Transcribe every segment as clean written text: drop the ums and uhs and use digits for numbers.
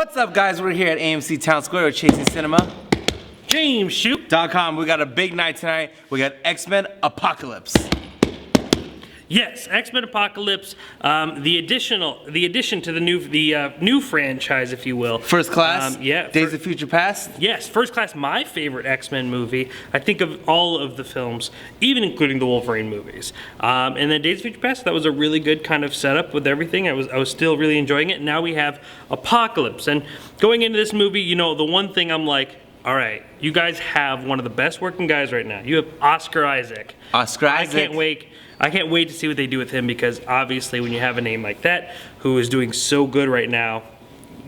What's up, guys? We're here at AMC Town Square with Chasing Cinema. JamesShoot.com. We got a big night tonight. We got X-Men Apocalypse. Yes, X-Men Apocalypse, the addition to the new franchise, if you will. First Class. Yeah. Days of Future Past. Yes, First Class, my favorite X-Men movie. I think of all of the films, even including the Wolverine movies. And then Days of Future Past, that was a really good kind of setup with everything. I was still really enjoying it. Now we have Apocalypse, and going into this movie, you know, the one thing I'm like, all right, you guys have one of the best working guys right now. You have Oscar Isaac. Oscar Isaac. I can't wait to see what they do with him, because obviously when you have a name like that who is doing so good right now,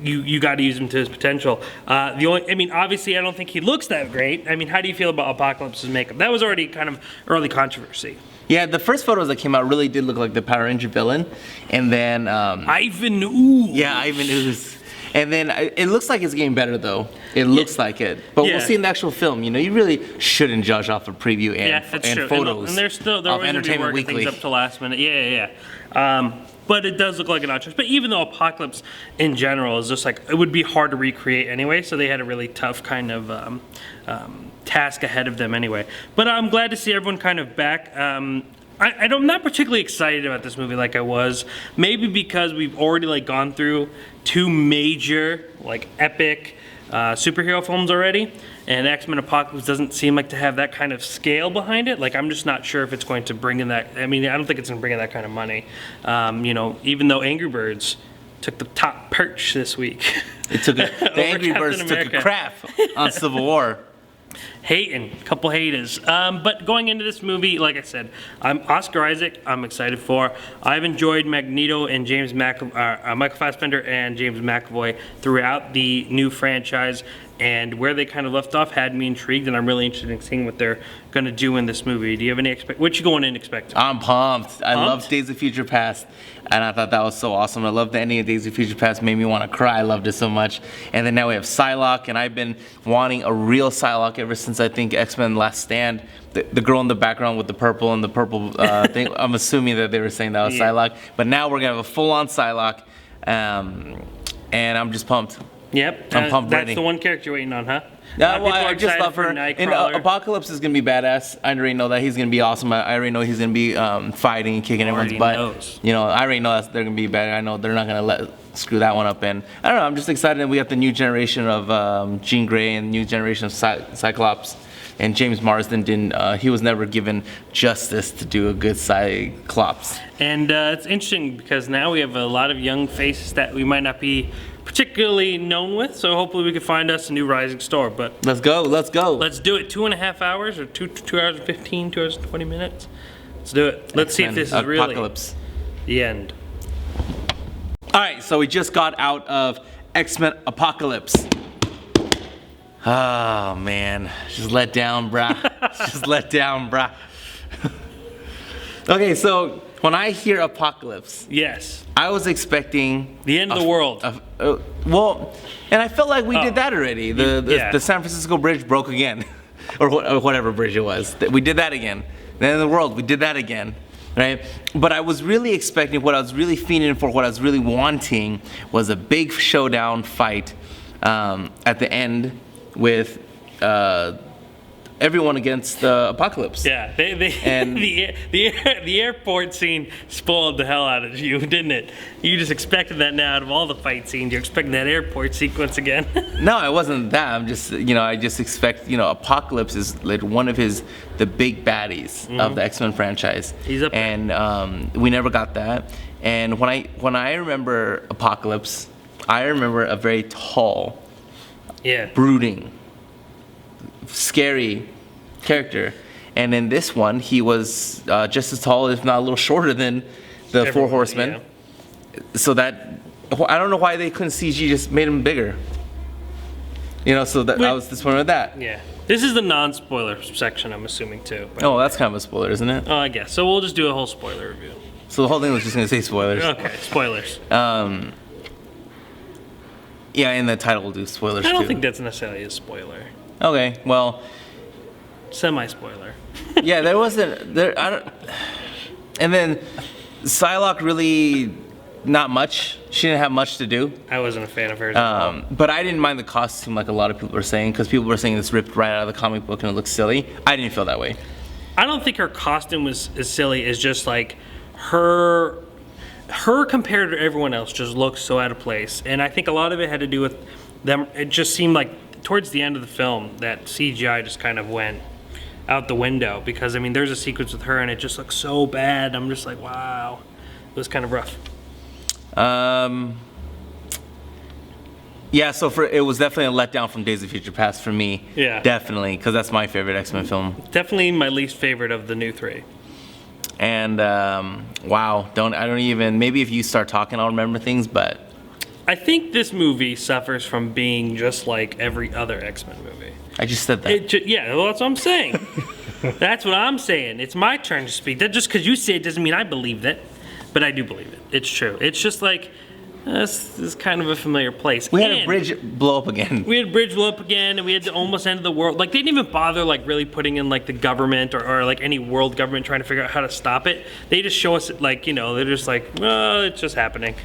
you got to use him to his potential. Obviously I don't think he looks that great. I mean, how do you feel about Apocalypse's makeup? That was already kind of early controversy. Yeah, the first photos that came out really did look like the Power Ranger villain, and then Ivan Ooze. Yeah, Ivan Ooze. And then it looks like it's getting better, though. It looks like it, but we'll see in the actual film. You know, you really shouldn't judge off a preview and photos. And they're always going to be working things up to last minute. Yeah. But it does look like an outstretch. But even though Apocalypse in general is just like, it would be hard to recreate anyway, so they had a really tough kind of task ahead of them anyway. But I'm glad to see everyone kind of back. I'm not particularly excited about this movie like I was. Maybe because we've already gone through two major epic superhero films already, and X-Men Apocalypse doesn't seem like to have that kind of scale behind it. I'm just not sure if it's going to bring in that. I mean, I don't think it's going to bring in that kind of money. Even though Angry Birds took the top perch this week. The Angry Birds took a crap on Civil War. A couple haters. But going into this movie, like I said, I'm Oscar Isaac. I'm excited for. I've enjoyed Magneto and Michael Fassbender and James McAvoy throughout the new franchise, and where they kind of left off had me intrigued, and I'm really interested in seeing what they're going to do in this movie. Do you have any what you going in expecting? I'm pumped. I love Days of Future Past, and I thought that was so awesome. I love the ending of Days of Future Past. Made me want to cry. I loved it so much. And then now we have Psylocke, and I've been wanting a real Psylocke ever since I think X-Men Last Stand. The girl in the background with the purple thing. I'm assuming that they were saying that was Psylocke, but now we're gonna have a full-on Psylocke, and I'm just pumped. Yep. I'm pumped. That's the one character you're waiting on, huh? Yeah, well, I just love her. And Apocalypse is gonna be badass. I already know that he's gonna be awesome. I already know he's gonna be fighting and kicking everyone's butt. You know, I already know that they're gonna be bad. I know they're not gonna screw that one up. And I don't know. I'm just excited. We have the new generation of Jean Grey and new generation of Cyclops. And James Marsden he was never given justice to do a good Cyclops. And it's interesting because now we have a lot of young faces that we might not be particularly known with, so hopefully we can find us a new rising star. But let's go. Let's do it. 2.5 hours or 2 hours and 15, 2 hours and 20 minutes. Let's do it. Let's see if this is really the end. All right, so we just got out of X-Men Apocalypse. Oh man, just let down, brah. Okay, so when I hear Apocalypse, yes, I was expecting the end of the world. Well, and I felt like we did that already. The San Francisco Bridge broke again, or whatever bridge it was. We did that again. The end of the world, we did that again, right? But I was really expecting, what I was really fiending for, what I was really wanting, was a big showdown fight at the end with everyone against Apocalypse. Yeah, the airport scene spoiled the hell out of you, didn't it? You just expected that now. Out of all the fight scenes, you're expecting that airport sequence again. No, it wasn't that. I'm just, I just expect, Apocalypse is like one of the big baddies of the X-Men franchise. He's up there. And we never got that. And when I remember Apocalypse, I remember a very tall, brooding, scary character, and in this one he was just as tall, if not a little shorter than the Four Horsemen. So that, I don't know why they couldn't CG just made him bigger. So that I was disappointed with that. Yeah, this is the non-spoiler section, I'm assuming too. Oh, that's kind of a spoiler, isn't it? Oh, I guess so. We'll just do a whole spoiler review. So the whole thing was just gonna say spoilers. Okay, spoilers. Yeah, and the title will do spoilers too. I don't think that's necessarily a spoiler. Okay, well, semi-spoiler. Yeah, there wasn't there. I don't. And then Psylocke really not much. She didn't have much to do. I wasn't a fan of hers. But I didn't mind the costume like a lot of people were saying, because people were saying it's ripped right out of the comic book and it looks silly. I didn't feel that way. I don't think her costume was as silly as just like her compared to everyone else just looks so out of place. And I think a lot of it had to do with them. It just seemed like towards the end of the film that CGI just kind of went out the window, because I mean there's a sequence with her and it just looks so bad. I'm just like, wow, it was kind of rough. Yeah, so it was definitely a letdown from Days of Future Past for me. Yeah, definitely, because that's my favorite X-Men film. Definitely my least favorite of the new three. And wow, I don't even, maybe if you start talking I'll remember things, but I think this movie suffers from being just like every other X-Men movie. I just said that. Yeah, well, that's what I'm saying. That's what I'm saying. It's my turn to speak. That just because you say it doesn't mean I believe it, but I do believe it. It's true. It's just like, this is kind of a familiar place. We had a bridge blow up again. We had a bridge blow up again, and we had the almost end of the world. Like, they didn't even bother, like, really putting in, like, the government or like, any world government trying to figure out how to stop it. They just show us, like, you know, they're just like, oh, it's just happening.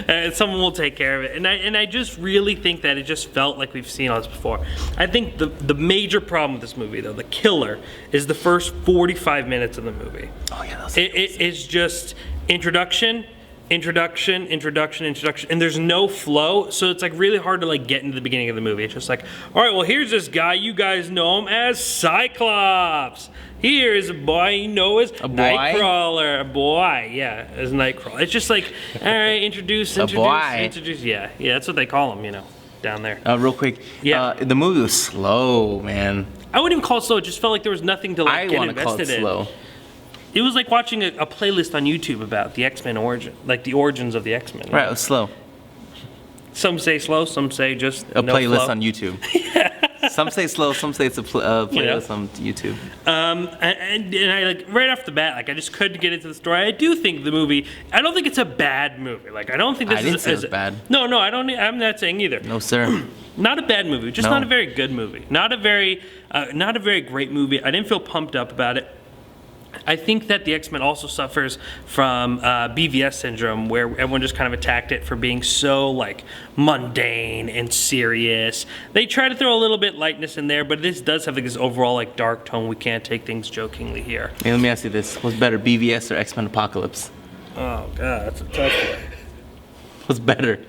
And someone will take care of it. And I just really think that it just felt like we've seen all this before. I think the major problem with this movie, though, the killer, is the first 45 minutes of the movie. Oh, yeah. It's just introduction, and there's no flow, so it's like really hard to like get into the beginning of the movie. It's just like, all right, well, here's this guy, you guys know him as Cyclops. Here is a boy you know as Nightcrawler. A boy, yeah, as Nightcrawler. It's just like, all right, introduce. Yeah, that's what they call him, you know, down there. Real quick, the movie was slow, man. I wouldn't even call it slow. It just felt like there was nothing to like get invested in. I want to call it slow. It was like watching a playlist on YouTube about the X-Men origin, like the origins of the X-Men. Right, it was slow. Some say slow, some say just a playlist on YouTube. Yeah. Some say slow, some say it's a playlist on YouTube. And I like right off the bat, like I just couldn't get into the story. I do think the movie. I don't think it's a bad movie. Like I don't think this didn't say it was bad. No, I don't. I'm not saying either. No, sir. Not a bad movie. Just not a very good movie. Not a very great movie. I didn't feel pumped up about it. I think that the X-Men also suffers from BVS syndrome, where everyone just kind of attacked it for being so like mundane and serious. They try to throw a little bit lightness in there, but this does have like this overall like dark tone. We can't take things jokingly here. Hey, let me ask you this: what's better, BVS or X-Men Apocalypse? Oh God, that's a tough one. What's better?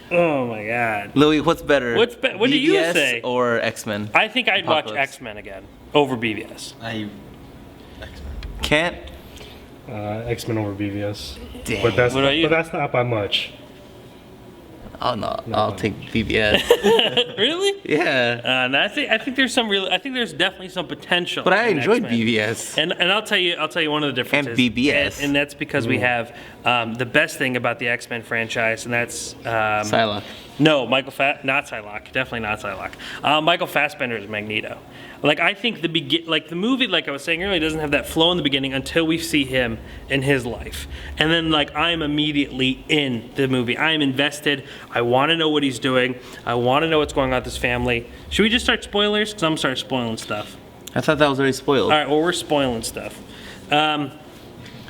Oh my God, Louis, what's better? What do you say? Or X-Men? I think I'd watch X-Men again over BVS. Can't. X-Men over BVS. Damn. But that's not by much. Oh no, I'll take BVS. Really? Yeah. And I think there's there's definitely some potential. But I enjoyed X-Men. BVS. And I'll tell you one of the differences. And BBS. And that's because we have the best thing about the X-Men franchise, and that's Psylocke. No, not Psylocke. Definitely not Psylocke. Michael Fassbender is Magneto. Like I think the movie, like I was saying earlier, doesn't have that flow in the beginning until we see him in his life, and then like I'm immediately in the movie. I am invested. I want to know what he's doing. I want to know what's going on with his family. Should we just start spoilers? Because I'm gonna start spoiling stuff. I thought that was already spoiled. All right, well we're spoiling stuff.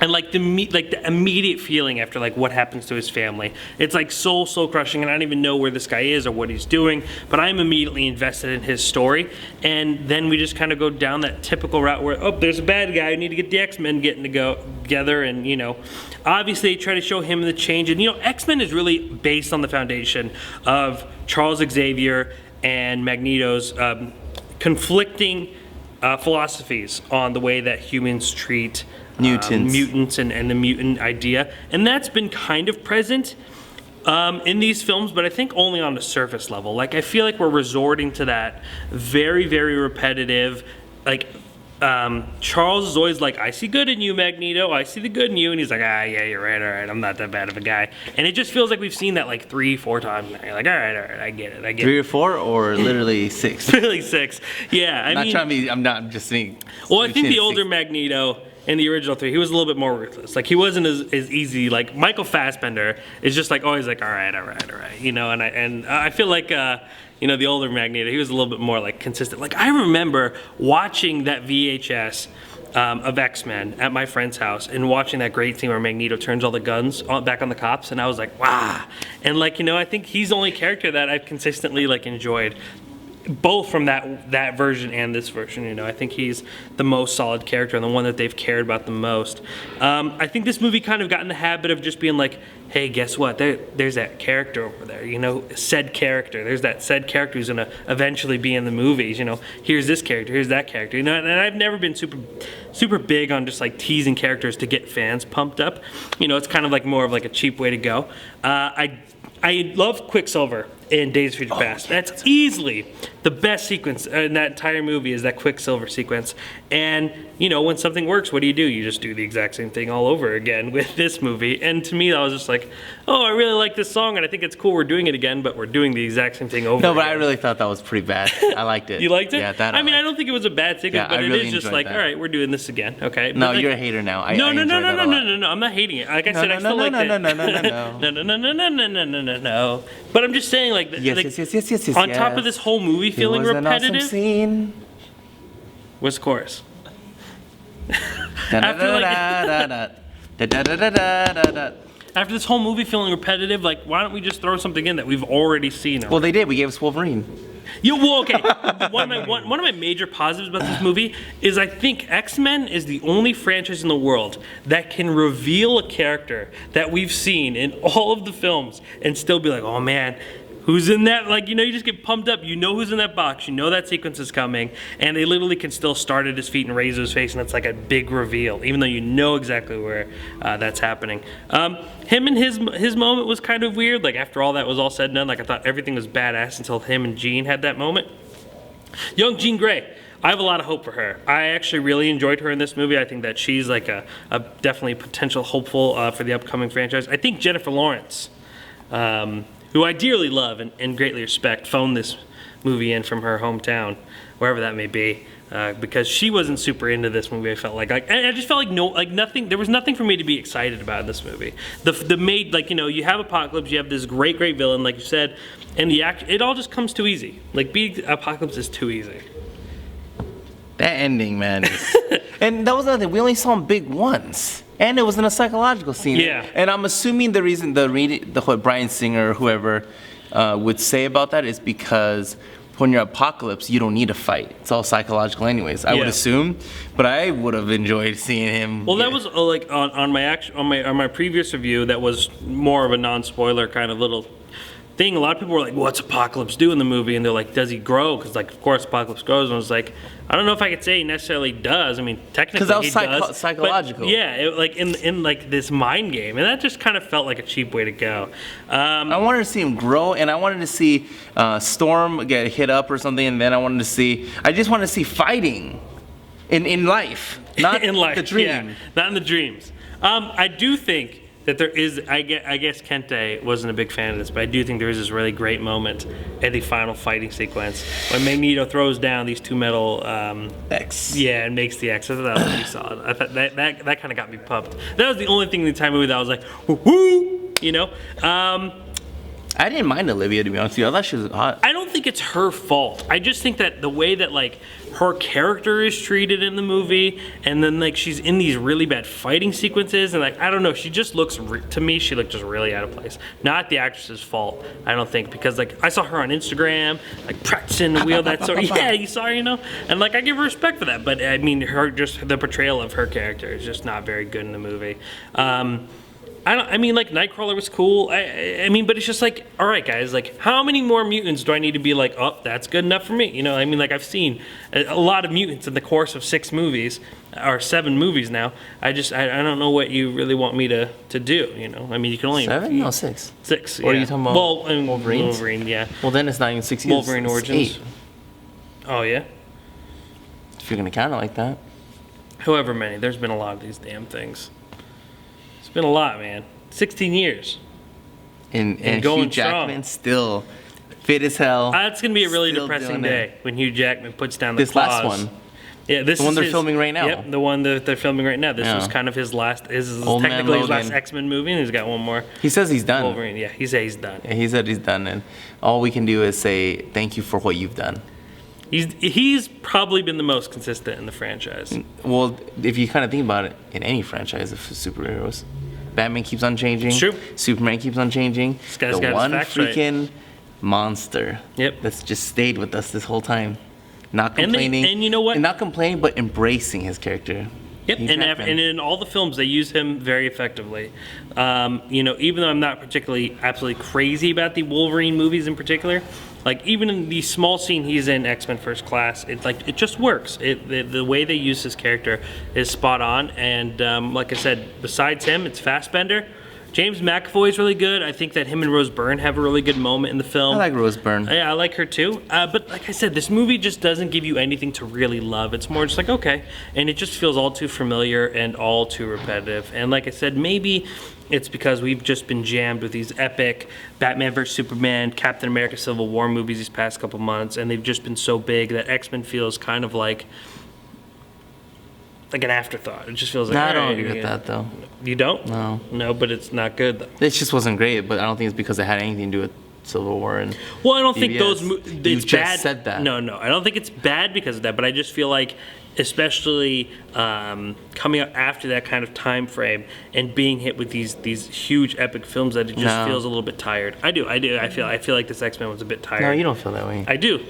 And like the immediate feeling after like what happens to his family, it's like soul crushing, and I don't even know where this guy is or what he's doing, but I'm immediately invested in his story. And then we just kind of go down that typical route where there's a bad guy, we need to get the X-Men getting to go together, and you know, obviously they try to show him the change. And you know, X-Men is really based on the foundation of Charles Xavier and Magneto's conflicting philosophies on the way that humans treat mutants and the mutant idea, and that's been kind of present in these films, but I think only on the surface level. Like I feel like we're resorting to that very, very repetitive. Like Charles is always like, I see good in you, Magneto. I see the good in you, and he's like, yeah, you're right. All right, I'm not that bad of a guy. And it just feels like we've seen that like 3-4 times now. You're like, all right, I get it. 3 or 4, or literally 6. Really 6. Yeah, I'm not just saying. Well, I think the older Magneto in the original 3, he was a little bit more ruthless. Like he wasn't as easy. Like Michael Fassbender is just like always like all right, you know. And I feel like you know, the older Magneto, he was a little bit more like consistent. Like I remember watching that VHS of X-Men at my friend's house and watching that great scene where Magneto turns all the guns back on the cops, and I was like, wow. And like, I think he's the only character that I've consistently like enjoyed, both from that version and this version. I think he's the most solid character and the one that they've cared about the most. I think this movie kind of got in the habit of just being like, hey, guess what? There's that character over there, said character. There's that said character who's gonna eventually be in the movies. Here's this character, here's that character. And I've never been super big on just like teasing characters to get fans pumped up. It's kind of like more of like a cheap way to go. I love Quicksilver in Days of Future Past. Yeah, that's easily the best sequence in that entire movie is that Quicksilver sequence. And, when something works, what do? You just do the exact same thing all over again with this movie. And to me, I was just like, oh, I really like this song, and I think it's cool we're doing it again, but we're doing the exact same thing over No, but again. I really thought that was pretty bad. I liked it. You liked it? Yeah, that I don't think it was a bad sequence, but it is just like, that. all right, we're doing this again, okay? No, but you're a hater now. No, I'm not hating it. Like I said, I still liked it. No. But I'm just saying, like, yes, on top of this whole movie feeling repetitive. Awesome scene. What's the chorus? After this whole movie feeling repetitive, like, why don't we just throw something in that we've already seen? Well, they did. We gave us Wolverine. Okay. One of my major positives about this movie is I think X-Men is the only franchise in the world that can reveal a character that we've seen in all of the films and still be like, oh man, who's in that? Like, you just get pumped up. You know who's in that box. You know that sequence is coming. And they literally can still start at his feet and raise his face, and it's like a big reveal, even though you know exactly where that's happening. Him and his moment was kind of weird. Like, after all that was all said and done, like, I thought everything was badass until him and Jean had that moment. Young Jean Grey. I have a lot of hope for her. I actually really enjoyed her in this movie. I think that she's like a definitely potential hopeful for the upcoming franchise. I think Jennifer Lawrence, who I dearly love and greatly respect, phoned this movie in from her hometown, wherever that may be, because she wasn't super into this movie. I felt like I just felt like nothing. There was nothing for me to be excited about in this movie. You have Apocalypse, you have this great villain, like you said, and it all just comes too easy. Like, being Apocalypse is too easy. That ending, man. And that was another thing. We only saw him big once. And it was in a psychological scene. Yeah. And I'm assuming the reason what Bryan Singer or whoever would say about that is because when you're Apocalypse, you don't need a fight. It's all psychological anyways, I would assume. But I would have enjoyed seeing him. Well, that was like on my previous review, that was more of a non-spoiler kind of little thing. A lot of people were like, what's Apocalypse do in the movie? And they're like, does he grow? Because, like, of course Apocalypse grows. And I was like, I don't know if I could say he necessarily does. I mean, technically because that was does, psychological. But yeah, in like this mind game, and that just kind of felt like a cheap way to go. I wanted to see him grow, and I wanted to see Storm get hit up or something, and then I just wanted to see fighting in life, not in life, the dream. Yeah, not in the dreams. I do think that there is, I guess Kente wasn't a big fan of this, but I do think there is this really great moment at the final fighting sequence when Magneto throws down these two metal X. Yeah, and makes the X. I thought that was pretty solid. I thought that kind of got me pumped. That was the only thing in the entire movie that I was like, woo, I didn't mind Olivia, to be honest with you. I thought she was hot. I don't think it's her fault. I just think that the way that, like, her character is treated in the movie, and then, like, she's in these really bad fighting sequences, and, like, I don't know, she just looks, to me, she looked just really out of place. Not the actress's fault, I don't think, because, like, I saw her on Instagram, like, practicing the wheel, that sort of, yeah, you saw her, and, like, I give her respect for that, but, I mean, the portrayal of her character is just not very good in the movie. Like, Nightcrawler was cool. But it's just like, all right, guys, like, how many more mutants do I need to be like, oh, that's good enough for me? I've seen a lot of mutants in the course of 6 movies, or 7 movies now. I don't know what you really want me to do, you can only... 7? No, 6. 6, Or are you talking about Wolverine, yeah. Well, then it's not even 6 years. Wolverine Origins. 8. Oh, yeah? If you're going to count it like that. However many. There's been a lot of these damn things. It's been a lot, man. 16 years. And Hugh Jackman still fit as hell. It's going to be a really depressing day when Hugh Jackman puts down the this claws. last one. Yeah, this the one is they're filming right now. Yep, the one that they're filming right now. This was kind of his last. This is technically his last X-Men movie, and he's got one more. He says he's done. Wolverine, yeah, he said he's done. Yeah, he said he's done, and all we can do is say thank you for what you've done. He's probably been the most consistent in the franchise. Well, if you kind of think about it, in any franchise of superheroes, Batman keeps on changing. It's true. Superman keeps on changing. This guy's got his one facts right. freaking monster. Yep. That's just stayed with us this whole time, not complaining. And you know what? And not complaining, but embracing his character. Yep, and in all the films, they use him very effectively. You know, even though I'm not particularly absolutely crazy about the Wolverine movies in particular, like even in the small scene he's in X-Men First Class, it just works. The way they use his character is spot on. And like I said, besides him, it's Fassbender. James McAvoy is really good. I think that him and Rose Byrne have a really good moment in the film. I like Rose Byrne. Yeah, I like her too. But like I said, this movie just doesn't give you anything to really love. It's more just like, okay. And it just feels all too familiar and all too repetitive. And like I said, maybe it's because we've just been jammed with these epic Batman vs. Superman, Captain America Civil War movies these past couple months. And they've just been so big that X-Men feels kind of like an afterthought. It just feels like... No, I don't agree with that, though. You don't? No. No, but it's not good, though. It just wasn't great, but I don't think it's because it had anything to do with Civil War and Well, I don't think BBS. those... You It's just bad. said that. No. I don't think it's bad because of that, but I just feel like, especially coming up after that kind of time frame and being hit with these huge epic films, that it just feels a little bit tired. I do. I feel like this X-Men was a bit tired. No, you don't feel that way. I do.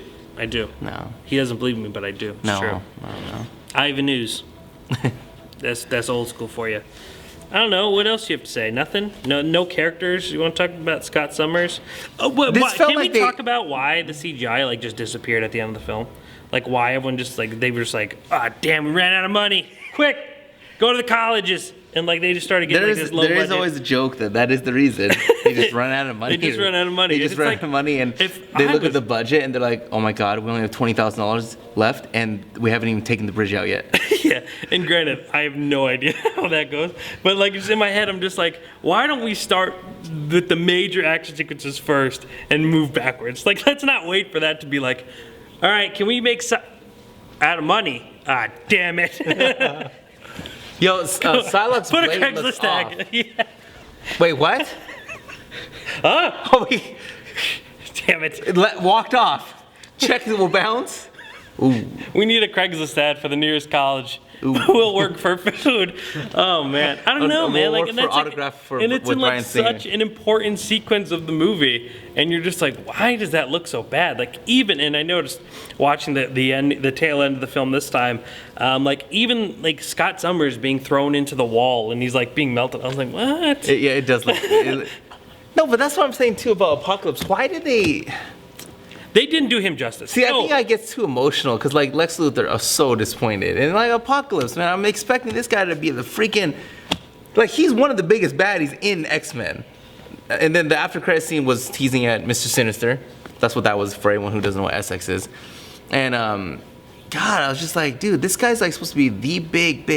No. He doesn't believe me, but I do. It's No. true. No. Ivan News. That's old school for you. I don't know. What else do you have to say? Nothing? No characters? You want to talk about Scott Summers? Oh, can we talk about why the CGI just disappeared at the end of the film? Like why everyone just they were just like, ah, damn, we ran out of money. Quick, go to the colleges. And they just started getting this low budget. There is always a joke that is the reason. They just run out of money. They just run out of money. They just run out of money, and they look at the budget and they're like, "Oh my God, we only have $20,000 left, and we haven't even taken the bridge out yet." Yeah, and granted, I have no idea how that goes, but just in my head, I'm just like, why don't we start with the major action sequences first and move backwards? Let's not wait for that to be like, all right, can we make out of money? Ah, damn it. Yo, Psylocke's put a blade Craigslist looks tag. off. Yeah. Wait, what? Huh? Oh, he Damn it. walked off. Check it will bounce. Ooh. We need a Craigslist ad for the nearest college. We'll work for food. Oh man, I don't know, man. And it's in such an important sequence of the movie, and you're just like, why does that look so bad? And I noticed watching the tail end of the film this time, even Scott Summers being thrown into the wall and he's being melted. I was like, what? It does look. No, but that's what I'm saying too about Apocalypse. Why did they? They didn't do him justice. See, I think I get too emotional because Lex Luthor is so disappointed, and Apocalypse, man, I'm expecting this guy to be the freaking he's one of the biggest baddies in X-Men. And then the after credit scene was teasing at Mr. Sinister. That's what that was for anyone who doesn't know what SX is. And God, I was just like, dude, this guy's supposed to be the big,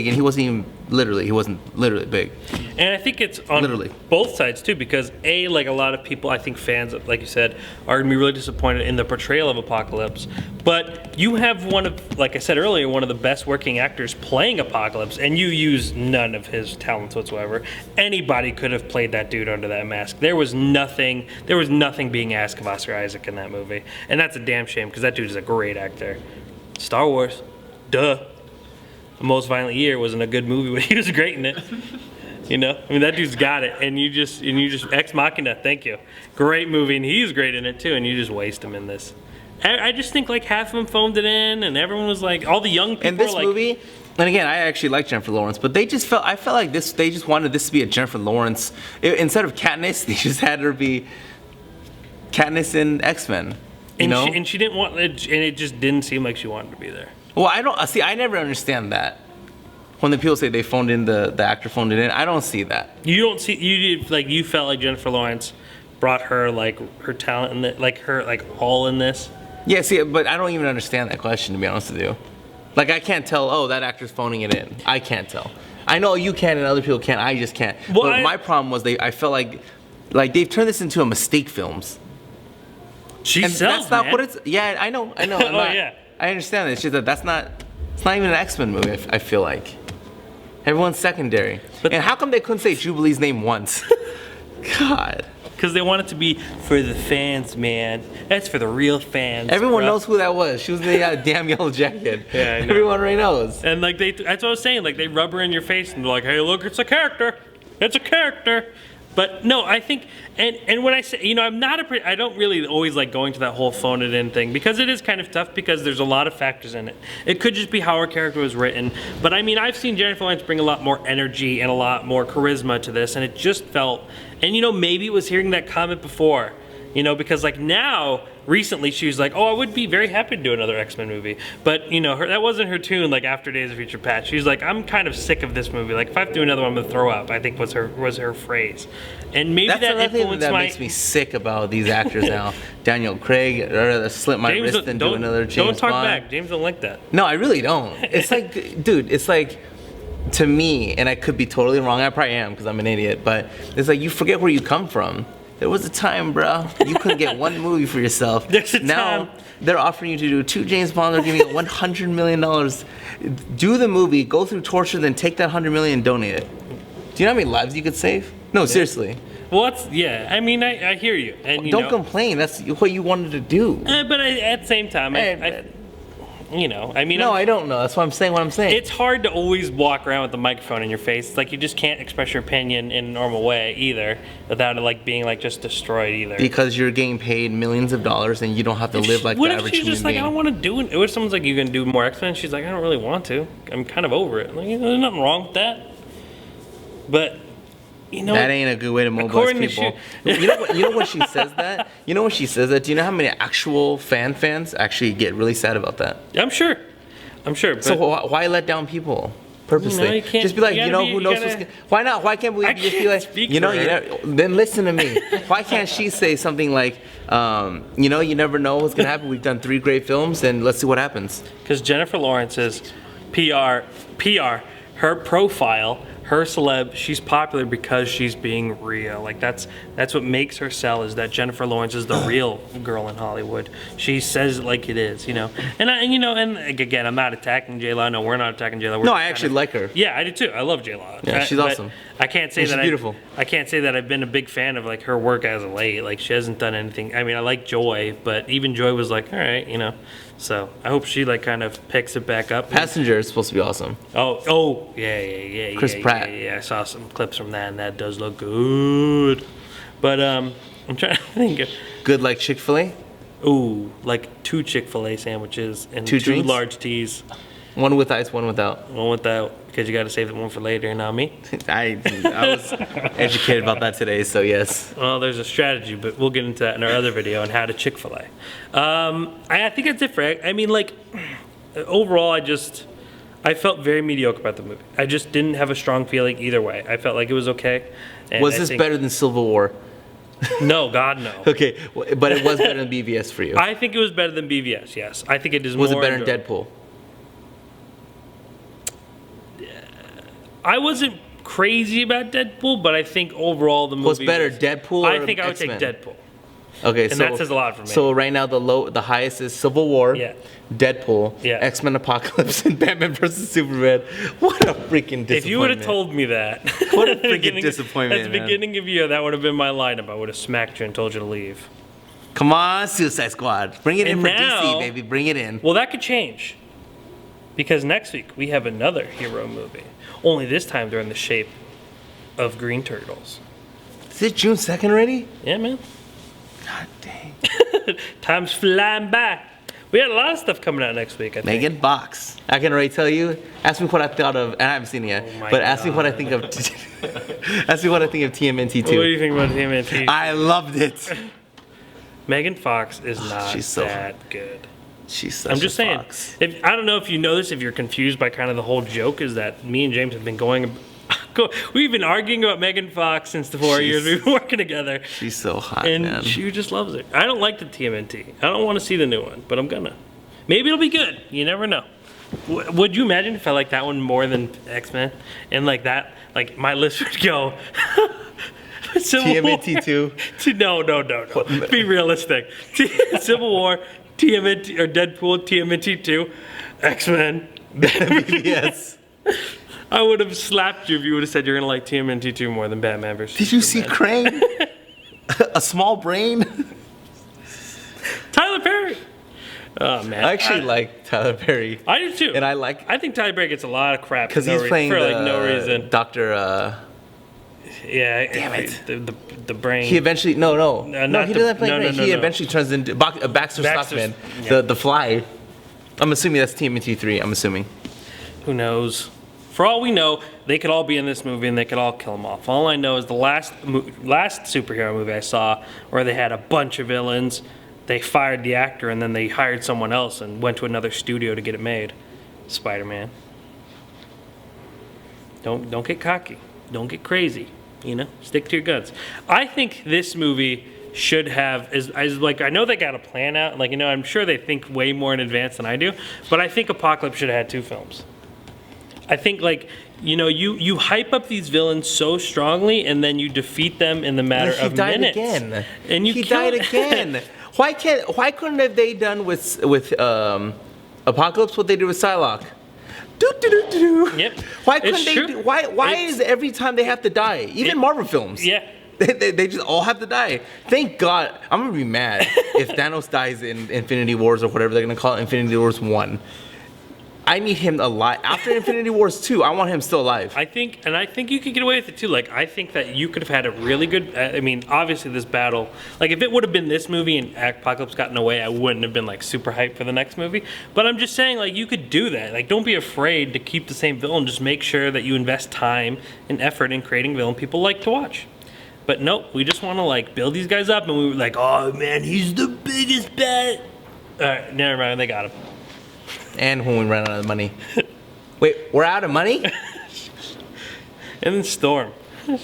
and he wasn't literally big. And I think it's on both sides too, because a lot of people, I think fans, like you said, are gonna be really disappointed in the portrayal of Apocalypse. But you have one of, like I said earlier, one of the best working actors playing Apocalypse, and you use none of his talents whatsoever. Anybody could have played that dude under that mask. There was nothing being asked of Oscar Isaac in that movie, and that's a damn shame because that dude is a great actor. Star Wars, duh. The Most Violent Year wasn't a good movie, but he was great in it. That dude's got it, and you just Ex Machina. Thank you, great movie, and he's great in it too. And you just waste him in this. I just think half of them phoned it in, and everyone was all the young people. In this movie, and again, I actually like Jennifer Lawrence, but I felt like this. They just wanted this to be a Jennifer Lawrence instead of Katniss. They just had her be Katniss in X-Men. And she didn't want it, and it just didn't seem like she wanted to be there. Well, I don't see. I never understand that. When the people say they phoned in the actor phoned it in, I don't see that. You don't see you felt like Jennifer Lawrence brought her her talent in her all in this. Yeah, see, but I don't even understand that question, to be honest with you. I can't tell. Oh, that actor's phoning it in. I can't tell. I know you can, and other people can't. I just can't. Well, but my problem was I felt like they've turned this into a mistake films. She sells, that's not what it's. Yeah, I know. Yeah. I understand that. It's just that's not. It's not even an X-Men movie. I feel like everyone's secondary. And how come they couldn't say Jubilee's name once? God. because they want it to be for the fans, man. That's for the real fans. Everyone knows who that was. She was in the damn yellow jacket. Yeah, I know. Everyone already knows. And like that's what I was saying. Like they rub her in your face and they're like, "Hey, look, it's a character. It's a character." But no, I think, and when I say, you know, I don't really always like going to that whole phone it in thing, because it is kind of tough because there's a lot of factors in it. It could just be how her character was written, but I mean, I've seen Jennifer Lawrence bring a lot more energy and a lot more charisma to this, and it just felt, and you know, maybe it was hearing that comment before, you know, because like now, recently she was like, oh, I would be very happy to do another X-Men movie, but you know, that wasn't her tune like after Days of Future Past. She was like, I'm kind of sick of this movie. Like if I have to do another one, I'm gonna throw up, I think was her phrase. And maybe that's that influenced that makes me sick about these actors now. Daniel Craig, I'd rather slit my wrist than do another James Bond. Don't talk back. James don't like that. No, I really don't. It's like, dude, it's like, to me, and I could be totally wrong, I probably am because I'm an idiot, but it's like you forget where you come from. There was a time, bro, you couldn't get one movie for yourself. There's a now time. They're offering you to do 2 James Bonds. They're giving you $100 million. Do the movie, go through torture, then take that $100 million and donate it. Do you know how many lives you could save? No, seriously. Well, I mean, I hear you. And you don't complain. That's what you wanted to do. But at the same time, you know, I mean. No, I don't know. That's why I'm saying what I'm saying. It's hard to always walk around with the microphone in your face. It's like you just can't express your opinion in a normal way either, without it like being like just destroyed either. Because you're getting paid millions of dollars and you don't have to live like the average human being. What if she's just like, I don't want to do it? What if someone's like, you can do more X-Men? She's like, I don't really want to. I'm kind of over it. Like, there's nothing wrong with that. But. You know, that ain't a good way to mobilize people. You know when she says that? You know when she says that? Do you know how many actual fans actually get really sad about that? I'm sure. But so why let down people purposely? You know, you can't, just be like, who knows what's why not? Why can't we just be like, then listen to me. Why can't she say something like, you never know what's gonna happen. We've done 3 great films, and let's see what happens. Because Jennifer Lawrence's PR, her profile. Her celeb, she's popular because she's being real. Like that's what makes her sell, is that Jennifer Lawrence is the real girl in Hollywood. She says it like it is, you know. And again, I'm not attacking J-Lo. No, we're not attacking J-Lo. No, I actually like her. Yeah, I do too. I love J-Lo. Yeah, she's awesome. I can't say she's beautiful. I can't say that I've been a big fan of like her work as of late. Like she hasn't done anything. I mean, I like Joy, but even Joy was like, all right, you know. So I hope she like kind of picks it back up. Passenger is supposed to be awesome. Oh, yeah. Chris Pratt. Yeah, I saw some clips from that, and that does look good. But I'm trying to think. Good like Chick-fil-A? Ooh, like 2 Chick-fil-A sandwiches and 2 drinks? large teas. One with ice, one without. One without, because you got to save the one for later, not me. I was educated about that today, so yes. Well, there's a strategy, but we'll get into that in our other video on how to Chick-fil-A. I think it's different. I mean, like, overall, I felt very mediocre about the movie. I just didn't have a strong feeling either way. I felt like it was okay. And was this better than Civil War? No, God, no. Okay, but it was better than BVS for you. I think it was better than BVS, yes. I think it is was more... Was it better than Deadpool? I wasn't crazy about Deadpool, but I think overall the movie was better. Deadpool or I think I would X-Men? take Deadpool. Okay, and that says a lot for me. So right now the highest is Civil War, Deadpool, X-Men Apocalypse, and Batman vs Superman. What a freaking disappointment! If you would have told me that, what a freaking disappointment! At the beginning of the year, that would have been my lineup. I would have smacked you and told you to leave. Come on, Suicide Squad, bring it in for DC, baby, bring it in. Well, that could change, because next week we have another hero movie. Only this time they're in the shape of green turtles. Is it June 2nd already? Yeah, man. God dang. Time's flying by. We had a lot of stuff coming out next week, I think. Megan Fox. I can already tell you. Ask me what I thought of, and I haven't seen it yet. But ask me what I think of. Ask me what I think of TMNT 2. What do you think about TMNT? I loved it. Megan Fox is not that good. She's such I'm just saying. fox. I don't know if you know this, if you're confused by kind of the whole joke, is that me and James have been we've been arguing about Megan Fox since the 4 years we've been working together. She's so hot, and man. She just loves it. I don't like the TMNT. I don't want to see the new one, but I'm gonna. Maybe it'll be good. You never know. Would you imagine if I liked that one more than X-Men? And like that, like my list would go... TMNT 2? No. Be realistic. Civil War, TMNT, or Deadpool, TMNT 2, X-Men. Yes. I would have slapped you if you would have said you're going to like TMNT 2 more than Batman vs. Did you see Crane? A small brain. Tyler Perry. Oh man, I actually like Tyler Perry. I do too. And I think Tyler Perry gets a lot of crap because he's playing for no reason. Doctor. Yeah. Damn it. The brain. He eventually he doesn't play brain. He no. eventually turns into Baxter Stockman, yeah. the Fly. I'm assuming that's TMNT 3. I'm assuming. Who knows? For all we know, they could all be in this movie and they could all kill them off. All I know is the last superhero movie I saw where they had a bunch of villains. They fired the actor and then they hired someone else and went to another studio to get it made. Spider-Man. Don't get cocky. Don't get crazy. You know, stick to your guns. I think this movie should have is like, I know they got a plan out. Like, you know, I'm sure they think way more in advance than I do. But I think Apocalypse should have had 2 films. I think, like, you know, you hype up these villains so strongly and then you defeat them in the matter of minutes. He died again. And he died again. Why couldn't have they done with Apocalypse what they did with Psylocke? Yep. Why couldn't they do? Why is every time they have to die? Even Marvel films. Yeah. They just all have to die. Thank God. I'm gonna be mad if Thanos dies in Infinity Wars or whatever they're gonna call it, Infinity Wars 1. I need him alive. After Infinity Wars 2, I want him still alive. I think you could get away with it too. Like, I think that you could have had a really good. I mean, obviously this battle. Like, if it would have been this movie and Apocalypse gotten away, I wouldn't have been like super hyped for the next movie. But I'm just saying, like, you could do that. Like, don't be afraid to keep the same villain. Just make sure that you invest time and effort in creating villain people like to watch. But nope, we just want to like build these guys up, and we were like, oh man, he's the biggest bat. All right, never mind, they got him. And when we ran out of money. Wait, we're out of money? And then Storm. I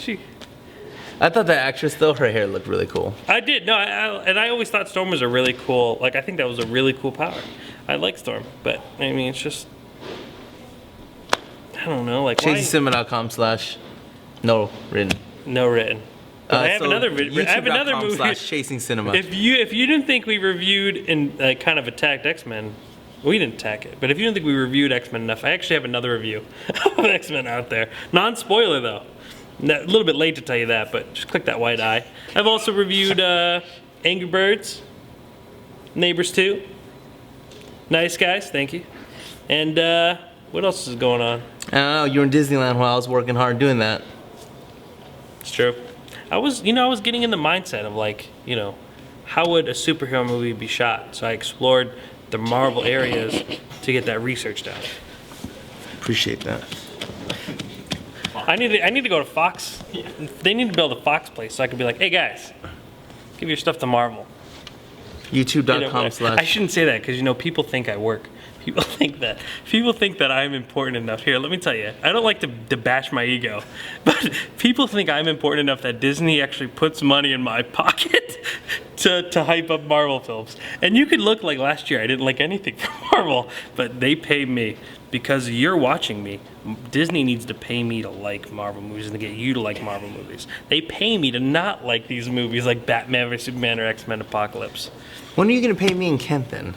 thought that actress, though, her hair looked really cool. I did. No, and I always thought Storm was a really cool, like, I think that was a really cool power. I like Storm, but, I mean, it's just, I don't know, like, ChasingCinema.com/no written. No written. I have another movie. Chasing Cinema. If you didn't think we reviewed and kind of attacked X-Men, we didn't attack it. But if you didn't think we reviewed X-Men enough, I actually have another review of X-Men out there. Non-spoiler though. A little bit late to tell you that, but just click that white eye. I've also reviewed Angry Birds, Neighbors 2, Nice Guys, thank you. And what else is going on? I don't know. You were in Disneyland while I was working hard doing that. It's true. I was getting in the mindset of like, how would a superhero movie be shot? So I explored the Marvel areas to get that research done. Appreciate that. I need to go to Fox. They need to build a Fox place so I could be like, hey guys, give your stuff to Marvel. YouTube.com/. I shouldn't say that because people think I work. People think that I'm important enough. Here, let me tell you, I don't like to bash my ego, but people think I'm important enough that Disney actually puts money in my pocket to hype up Marvel films. And you could look like last year I didn't like anything from Marvel, but they pay me because you're watching me. Disney needs to pay me to like Marvel movies and to get you to like Marvel movies. They pay me to not like these movies like Batman vs Superman or X-Men Apocalypse. When are you going to pay me and Kent then?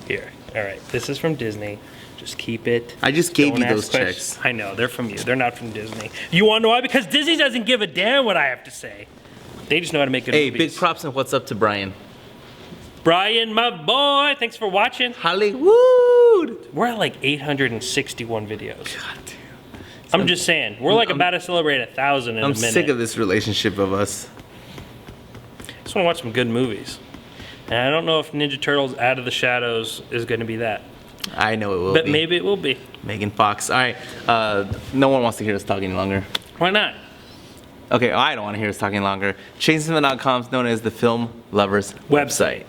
Here, all right. This is from Disney. Just keep it. I just gave you those checks. I know, they're from you. They're not from Disney. You want to know why? Because Disney doesn't give a damn what I have to say. They just know how to make good movies. Hey, big props and what's up to Brian. Brian, my boy, thanks for watching. Hollywood. We're at like 861 videos. God damn. I'm just saying, we're like about to celebrate 1,000 in a minute. I'm sick of this relationship of us. Just want to watch some good movies. And I don't know if Ninja Turtles Out of the Shadows is going to be that. I know it will be. But maybe it will be. Megan Fox. All right. No one wants to hear us talk any longer. Why not? Okay, I don't want to hear us talking longer. ChasingCinema.com is known as the Film Lovers website.